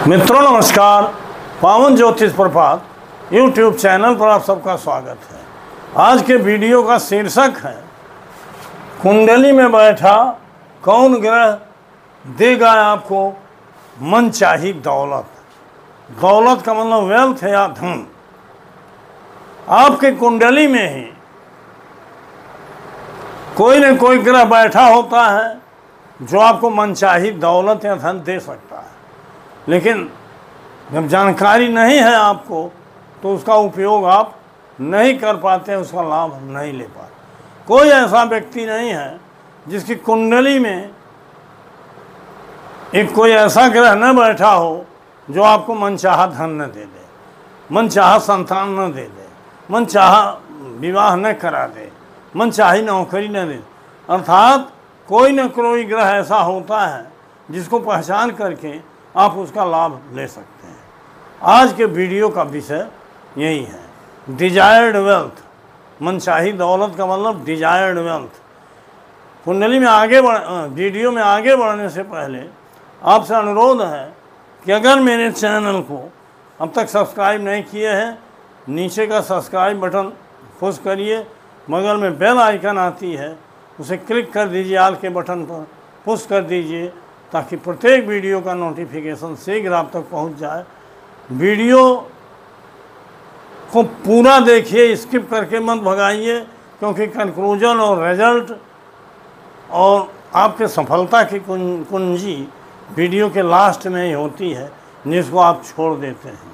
मित्रों नमस्कार। पावन ज्योतिष प्रभात यूट्यूब चैनल पर आप सबका स्वागत है। आज के वीडियो का शीर्षक है कुंडली में बैठा कौन ग्रह देगा आपको मनचाही दौलत। दौलत का मतलब वेल्थ या धन। आपके कुंडली में ही कोई न कोई ग्रह बैठा होता है जो आपको मनचाही दौलत या धन दे सकता है, लेकिन जब जानकारी नहीं है आपको तो उसका उपयोग आप नहीं कर पाते, उसका लाभ नहीं ले पाते। कोई ऐसा व्यक्ति नहीं है जिसकी कुंडली में एक कोई ऐसा ग्रह न बैठा हो जो आपको मनचाहा धन न दे दे, मनचाहा संतान न दे दे, मनचाहा विवाह न करा दे, मनचाही नौकरी न दे। अर्थात कोई न कोई ग्रह ऐसा होता है जिसको पहचान करके आप उसका लाभ ले सकते हैं। आज के वीडियो का विषय यही है, डिजायर्ड वेल्थ। मनचाही दौलत का मतलब डिजायर्ड वेल्थ। कुंडली में वीडियो में आगे बढ़ने से पहले आपसे अनुरोध है कि अगर मेरे चैनल को अब तक सब्सक्राइब नहीं किए हैं, नीचे का सब्सक्राइब बटन पुश करिए, बगल में बेल आइकन आती है उसे क्लिक कर दीजिए, आल के बटन पर पुश कर दीजिए ताकि प्रत्येक वीडियो का नोटिफिकेशन शीघ्र आप तक पहुंच जाए। वीडियो को पूरा देखिए, स्किप करके मत भगाइए, क्योंकि कंक्लूजन और रिजल्ट और आपके सफलता की कुंजी वीडियो के लास्ट में ही होती है, जिसको आप छोड़ देते हैं।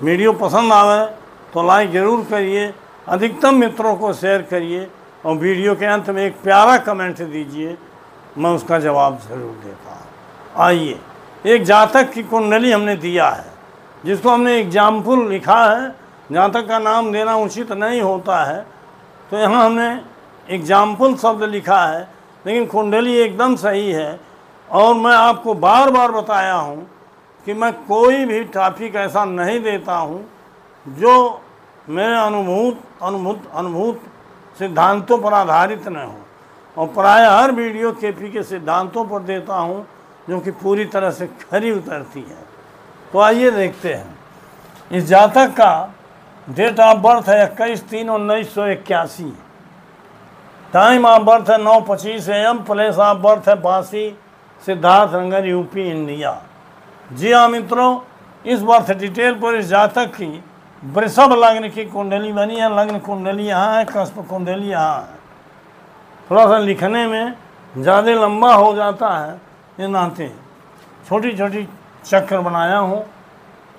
वीडियो पसंद आवे तो लाइक ज़रूर करिए, अधिकतम मित्रों को शेयर करिए और वीडियो के अंत में एक प्यारा कमेंट दीजिए, मैं उसका जवाब ज़रूर देता हूँ। आइए, एक जातक की कुंडली हमने दिया है, जिसको हमने एग्जाम्पल लिखा है। जातक का नाम देना उचित नहीं होता है, तो यहाँ हमने एग्जाम्पल शब्द लिखा है, लेकिन कुंडली एकदम सही है। और मैं आपको बार बार बताया हूँ कि मैं कोई भी टॉपिक ऐसा नहीं देता हूँ जो मेरे अनुभूत सिद्धांतों पर आधारित न हो, और प्रायः हर वीडियो केपी के सिद्धांतों पर देता हूँ जो कि पूरी तरह से खरी उतरती है। तो आइए देखते हैं। इस जातक का डेट ऑफ बर्थ है 21/3/1981। टाइम ऑफ बर्थ है 9:25 AM। प्लेस ऑफ बर्थ है बासी, सिद्धार्थ नगर, यूपी, इंडिया। जी हाँ मित्रों, इस बर्थ डिटेल पर इस जातक की वृषभ लग्न की कुंडली बनी है। लग्न कुंडली यहाँ है, कस्प कुंडली यहाँ है। थोड़ा सा लिखने में ज़्यादा लंबा हो जाता है, ये नाते छोटी छोटी चक्र बनाया हूँ,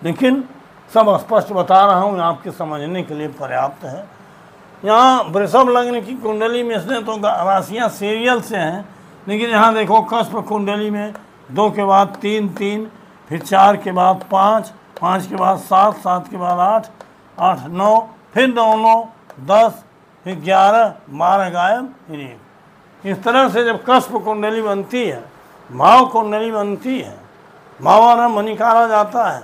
लेकिन सब स्पष्ट बता रहा हूँ, आपके समझने के लिए पर्याप्त है। यहाँ वृषभ लग्न की कुंडली में से तो राशियाँ सीरियल से हैं, लेकिन यहाँ देखो कस्प कुंडली में 2 के बाद 3 3, फिर 4 के बाद 5 5 के बाद 7 7 के बाद 8 8 9, फिर 9 9 10, फिर 11 12 गायब, फिर 1। इस तरह से जब कस्प कुंडली बनती है, भाव कुंडली बनती है, भावारंभ निकाला जाता है,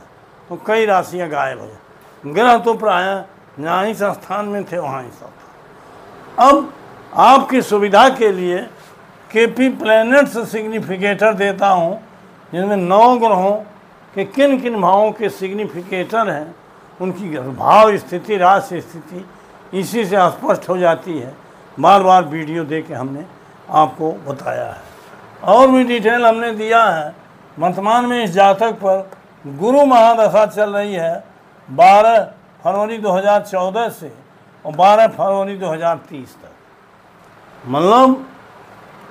तो कई राशियाँ गायब हो जाती। ग्रह तो प्रायः जहाँ ही स्थान में थे वहाँ ही सब था। अब आपकी सुविधा के लिए केपी प्लैनेट्स सिग्निफिकेटर देता हूँ, जिनमें 9 ग्रहों के किन किन भावों के सिग्निफिकेटर हैं, उनकी भाव स्थिति, राशि स्थिति इसी से स्पष्ट हो जाती है। बार बार वीडियो दे के हमने आपको बताया है और भी डिटेल हमने दिया है। वर्तमान में इस जातक पर गुरु महादशा चल रही है 12 फरवरी 2014 से और 12 फरवरी 2030 तक। मतलब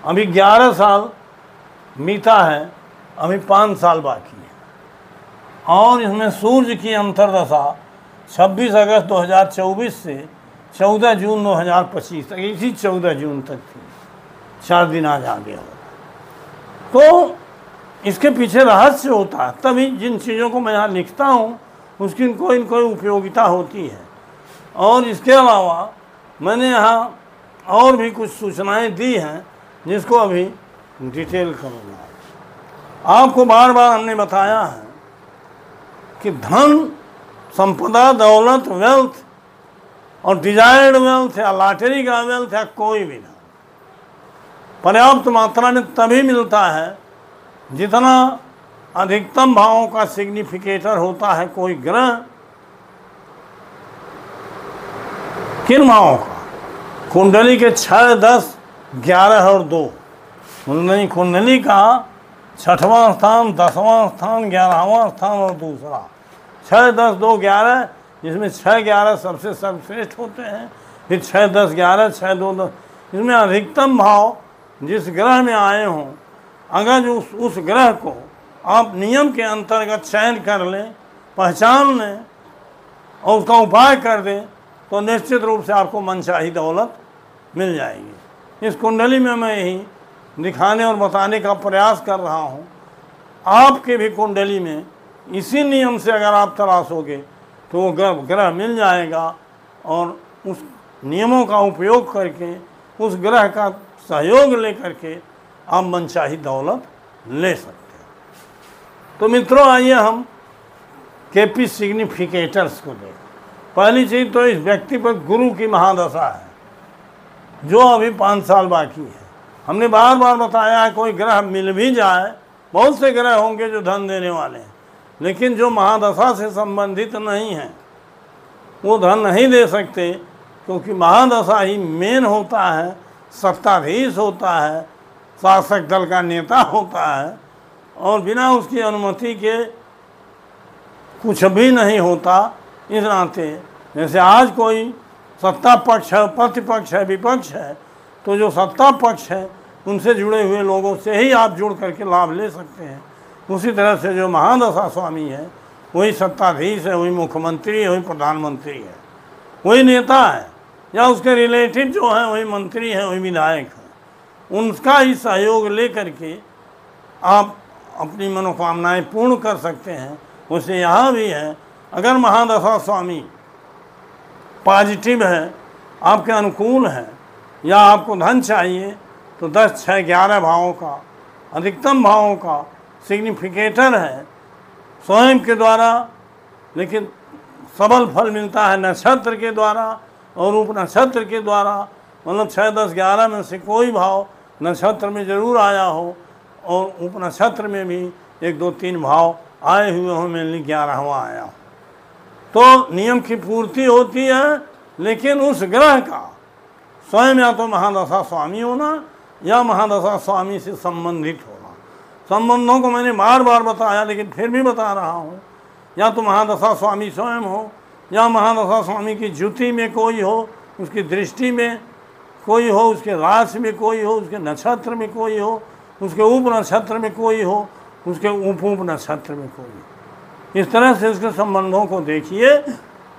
अभी 11 साल बीता है, अभी 5 साल बाकी है। और इसमें सूर्य की अंतर्दशा 26 अगस्त 2024 से 14 जून 2025 तक, इसी 14 जून तक थी, 4 दिन आज आगे हो। तो इसके पीछे रहस्य होता है, तभी जिन चीज़ों को मैं यहाँ लिखता हूँ उसकी कोई न कोई उपयोगिता होती है। और इसके अलावा मैंने यहाँ और भी कुछ सूचनाएं दी हैं, जिसको अभी डिटेल करूँगा। आपको बार बार हमने बताया है कि धन, संपदा, दौलत, वेल्थ और डिजायर्ड वेल्थ या लॉटरी का वेल्थ या कोई भी धन पर्याप्त मात्रा में तभी मिलता है जितना अधिकतम भावों का सिग्निफिकेटर होता है कोई ग्रह, किन भावों का? कुंडली के 6, 10, 11 और 2। कुंडली का 6वां स्थान, 10वां स्थान, 11वां स्थान और दूसरा 6, 10, 2, 11, जिसमें 6, 11 सबसे सर्वश्रेष्ठ होते हैं। फिर 6, 10, 11, 6, 2, 10, इसमें अधिकतम भाव जिस ग्रह में आए हों, अगर उस ग्रह को आप नियम के अंतर्गत चयन कर लें, पहचान लें और उसका उपाय कर दें, तो निश्चित रूप से आपको मनचाही दौलत मिल जाएगी। इस कुंडली में मैं यही दिखाने और बताने का प्रयास कर रहा हूँ। आपके भी कुंडली में इसी नियम से अगर आप तलाशोगे तो वो ग्रह मिल जाएगा, और उस नियमों का उपयोग करके, उस ग्रह का सहयोग लेकर के आप मनचाही दौलत ले सकते हैं। तो मित्रों, आइए हम केपी सिग्निफिकेटर्स को देखें। पहली चीज़ तो इस व्यक्ति पर गुरु की महादशा है, जो अभी 5 साल बाकी है। हमने बार बार बताया है, कोई ग्रह मिल भी जाए, बहुत से ग्रह होंगे जो धन देने वाले हैं, लेकिन जो महादशा से संबंधित नहीं हैं वो धन नहीं दे सकते, क्योंकि महादशा ही मेन होता है, सत्ताधीश होता है, शासक दल का नेता होता है, और बिना उसकी अनुमति के कुछ भी नहीं होता। इस नाते जैसे आज कोई सत्ता पक्ष है, प्रतिपक्ष है, विपक्ष है, तो जो सत्ता पक्ष है उनसे जुड़े हुए लोगों से ही आप जुड़ करके लाभ ले सकते हैं। उसी तरह से जो महादशा स्वामी है वही सत्ताधीश है, वही मुख्यमंत्री है, वही प्रधानमंत्री है, वही नेता है, या उसके रिलेटिव जो हैं वही मंत्री हैं, वही विधायक हैं। उनका ही सहयोग ले करके आप अपनी मनोकामनाएं पूर्ण कर सकते हैं। वैसे यहाँ भी है, अगर महादशा स्वामी पॉजिटिव है, आपके अनुकूल है, या आपको धन चाहिए, तो 10, 6, 11 भावों का, अधिकतम भावों का सिग्निफिकेटर है स्वयं के द्वारा, लेकिन सबल फल मिलता है नक्षत्र के द्वारा और उप नक्षत्र के द्वारा। मतलब 6, 10, 11 में से कोई भाव नक्षत्र में जरूर आया हो, और उप नक्षत्र में भी 1, 2, 3 भाव आए हुए हों, मेनली 11वां आया हो, तो नियम की पूर्ति होती है। लेकिन उस ग्रह का स्वयं या तो महादशा स्वामी होना या महादशा स्वामी से संबंधित होना। संबंधों को मैंने बार बार बताया, लेकिन फिर भी बता रहा हूँ, या तो महादशा स्वामी स्वयं हो, या महादशा स्वामी की ज्योति में कोई हो, उसकी दृष्टि में कोई हो, उसके राशि में कोई हो, उसके नक्षत्र में कोई हो, उसके उप नक्षत्र में कोई हो, उसके उप नक्षत्र में कोई हो। इस तरह से उसके संबंधों को देखिए,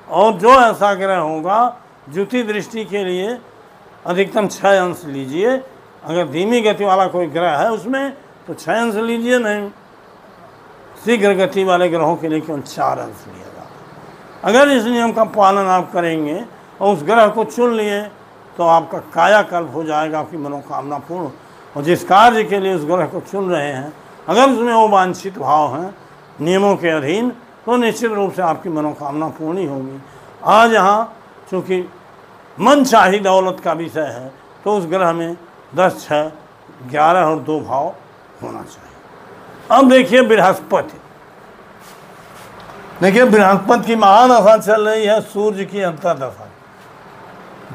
और जो ऐसा ग्रह होगा ज्योति दृष्टि के लिए अधिकतम 6 अंश लीजिए। अगर धीमी गति वाला कोई ग्रह है उसमें तो 6 अंश लीजिए, नहीं शीघ्र गति वाले ग्रहों के लिए केवल 4 अंश लिया जाता। अगर इस नियम का पालन आप करेंगे और उस ग्रह को चुन लिए, तो आपका कायाकल्प हो जाएगा, आपकी मनोकामना पूर्ण। और जिस कार्य के लिए उस ग्रह को चुन रहे हैं, अगर उसमें वो वांछित भाव हैं नियमों के अधीन, तो निश्चित रूप से आपकी मनोकामना पूर्ण ही होगी। आज यहाँ चूँकि मनचाही दौलत का विषय है, तो उस ग्रह में 10, 6, 11 और 2 भाव होना चाहिए। अब देखिए बृहस्पति। देखिए बृहस्पति की महादशा चल रही है, सूर्य की अंतर्दशा।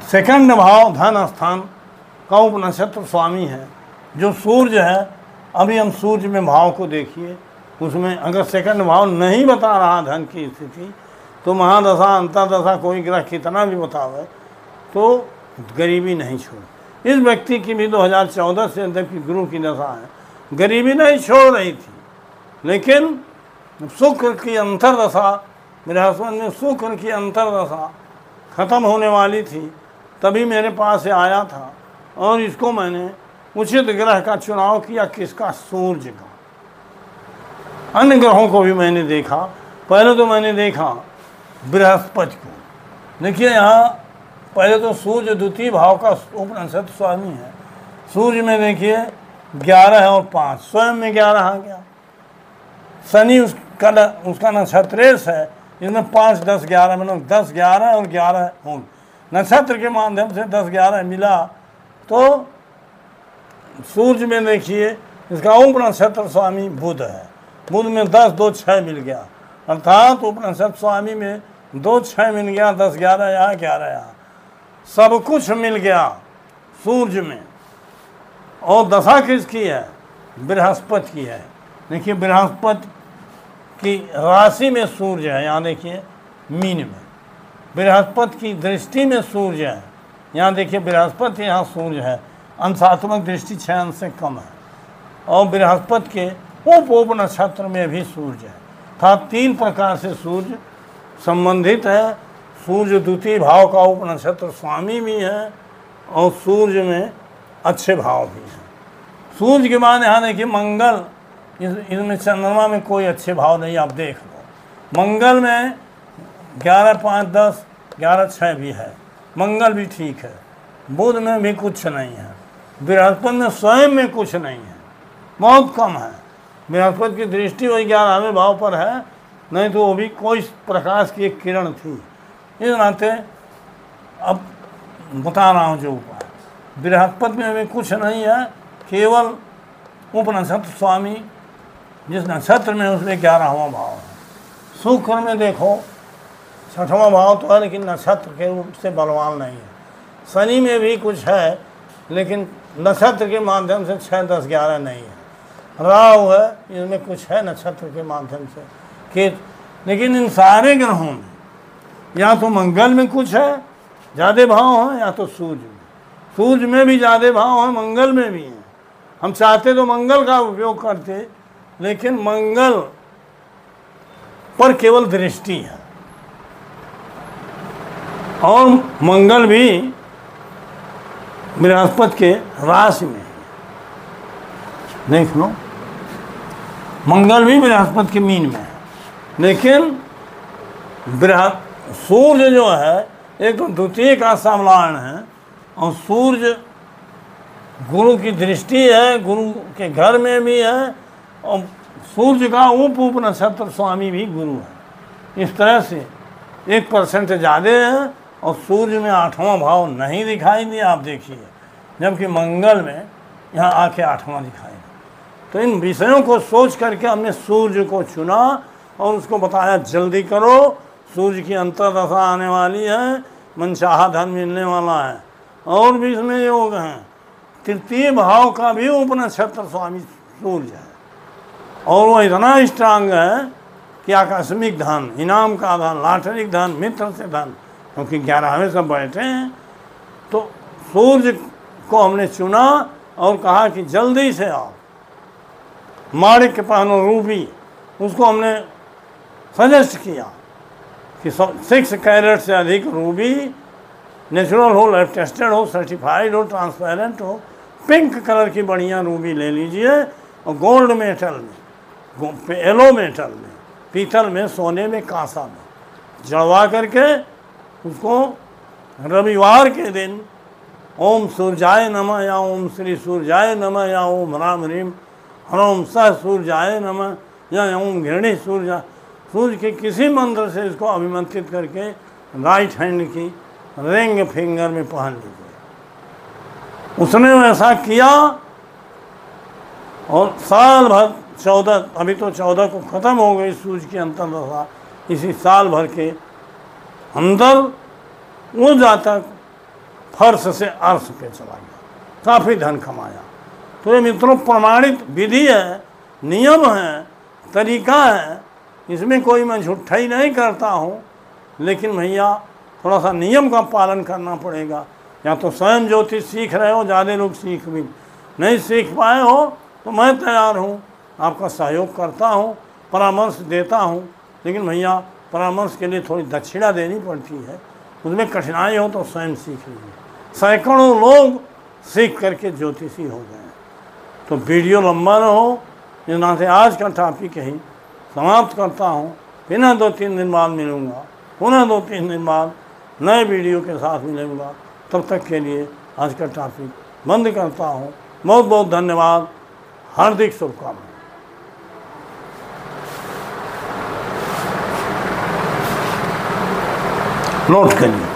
सेकंड भाव धन स्थान का उप नक्षत्र स्वामी है जो सूर्य है। अभी हम सूर्य में भाव को देखिए, उसमें अगर सेकंड भाव नहीं बता रहा धन की स्थिति, तो महादशा अंतर्दशा कोई ग्रह कितना भी बतावे तो गरीबी नहीं छोड़। इस व्यक्ति की भी 2014 से अंदर की गुरु की दशा है, गरीबी नहीं छोड़ रही थी, लेकिन शुक्र की अंतर्दशा, बृहस्पति में शुक्र की अंतर्दशा खत्म होने वाली थी, तभी मेरे पास आया था और इसको मैंने उचित ग्रह का चुनाव किया। किसका? सूर्य का। अन्य ग्रहों को भी मैंने देखा, पहले तो मैंने देखा बृहस्पति को। देखिए यहाँ पहले तो सूर्य द्वितीय भाव का उप नक्षत्र स्वामी है। सूर्य में देखिए 11 और 5, स्वयं में 11 आ गया। शनि उसका नक्षत्रेश है, इसमें 5, 10, 11 मतलब 10, 11 और 11 होंगे। नक्षत्र के माध्यम से 10, 11 मिला, तो सूर्य में देखिए इसका उप नक्षत्र स्वामी बुध है। बुध में 10 2 6 मिल गया, अर्थात उपनिषद स्वामी में 2 6 मिल गया, 10 11 यहाँ 11 यहाँ, सब कुछ मिल गया सूर्य में। और दशा किसकी है? बृहस्पति की है। देखिए बृहस्पति की राशि में सूर्य है, यहाँ देखिए मीन में। बृहस्पति की दृष्टि में सूर्य है, यहाँ देखिए बृहस्पति यहाँ सूर्य है, अंशात्मक दृष्टि 6 अंश से कम है। और बृहस्पति के उप नक्षत्र में भी सूर्य है, था 3 प्रकार से सूर्य संबंधित है। सूर्य द्वितीय भाव का उप नक्षत्र स्वामी भी है और सूर्य में अच्छे भाव भी हैं। सूर्य के बाद यहाँ देखिए मंगल, इसमें चंद्रमा में कोई अच्छे भाव नहीं, आप देख लो। मंगल में 11 5 10 11 6 भी है, मंगल भी ठीक है। बुध में भी कुछ नहीं है, बृहस्पति में स्वयं में कुछ नहीं है, बहुत कम है। बृहस्पति की दृष्टि वही 11वें भाव पर है, नहीं तो वो भी कोई प्रकाश की एक किरण थी। इस नाते अब बता रहा हूँ जो उपाय, बृहस्पति में भी कुछ नहीं है, केवल उपनक्षत्र स्वामी जिस नक्षत्र में उसमें 11वां भाव है। शुक्र में देखो 6वां भाव तो है, लेकिन नक्षत्र के रूप से बलवान नहीं है। शनि में भी कुछ है, लेकिन नक्षत्र के माध्यम से 6 10 11 नहीं है। राहु है, इसमें कुछ है नक्षत्र के माध्यम से केतु, लेकिन इन सारे ग्रहों में या तो मंगल में कुछ है ज़्यादा भाव है, या तो सूर्य में भी ज़्यादा भाव है, मंगल में भी है। हम चाहते तो मंगल का उपयोग करते, लेकिन मंगल पर केवल दृष्टि है और मंगल भी बृहस्पति के राशि में है। देख लो, मंगल भी बृहस्पति के मीन में है, लेकिन सूर्य जो है एक तो द्वितीय का समलायन है और सूर्य गुरु की दृष्टि है, गुरु के घर में भी है, और सूर्य का उप नक्षत्र स्वामी भी गुरु है। इस तरह से 1% ज़्यादा है और सूर्य में 8वां भाव नहीं दिखाई दिया, आप देखिए, जबकि मंगल में यहाँ आके 8वां दिखाई। तो इन विषयों को सोच करके हमने सूर्य को चुना और उसको बताया जल्दी करो, सूर्य की अंतर्दशा आने वाली है, मनचाहा धन मिलने वाला है। और भी इसमें योग हैं, तृतीय भाव का भी उपनक्षत्र स्वामी सूर्य है और वो इतना स्ट्रांग है कि आकस्मिक धन, इनाम का धन, लॉटरी धन, मित्र से धन, क्योंकि 11वें सब बैठे हैं। तो सूर्य को हमने चुना और कहा कि जल्दी से आओ, माणिक के पहनो रूबी, उसको हमने सजेस्ट किया कि 6 कैरेट से अधिक रूबी, नेचुरल हो, लैब टेस्टेड हो, सर्टिफाइड हो, ट्रांसपेरेंट हो, पिंक कलर की बढ़िया रूबी ले लीजिए और गोल्ड मेटल में, येलो मेटल में, पीतल में, सोने में, कांसा में जड़वा करके उसको रविवार के दिन ओम सूर्याय नमः या ओम श्री सूर्याय नमः या ओम राम रीम ह्रोम सह सूर्याय नमः या ओम घृणी सूर्य के किसी मंत्र से इसको अभिमंत्रित करके राइट हैंड की रिंग फिंगर में पहन लीजिए। उसने वैसा किया और साल भर 14, अभी तो 14 को ख़त्म हो गई सूर्य की अंतर्दशा, इसी साल भर के अंदर वो जातक फर्श से अर्श पे चला गया, काफ़ी धन कमाया। तो ये मित्रों प्रमाणित विधि है, नियम है, तरीका है, इसमें कोई मैं झूठाई नहीं करता हूँ, लेकिन भैया थोड़ा सा नियम का पालन करना पड़ेगा। या तो स्वयं ज्योतिष सीख रहे हो, ज़्यादा लोग सीख भी नहीं सीख पाए हो, तो मैं तैयार हूँ, आपका सहयोग करता हूँ, परामर्श देता हूँ, लेकिन भैया परामर्श के लिए थोड़ी दक्षिणा देनी पड़ती है, उसमें कठिनाई हो तो स्वयं सीख लीजिए। सैकड़ों लोग सीख करके ज्योतिषी हो गए। तो वीडियो लंबा न हो, इस नाते आज का टॉपिक ही समाप्त करता हूँ। पुनः 2-3 दिन बाद मिलूँगा, पुनः 2-3 दिन बाद नए वीडियो के साथ मिलूँगा। तब तक के लिए आज का टॉपिक बंद करता हूँ। बहुत बहुत धन्यवाद, हार्दिक शुभकामनाएं। नोट करिए।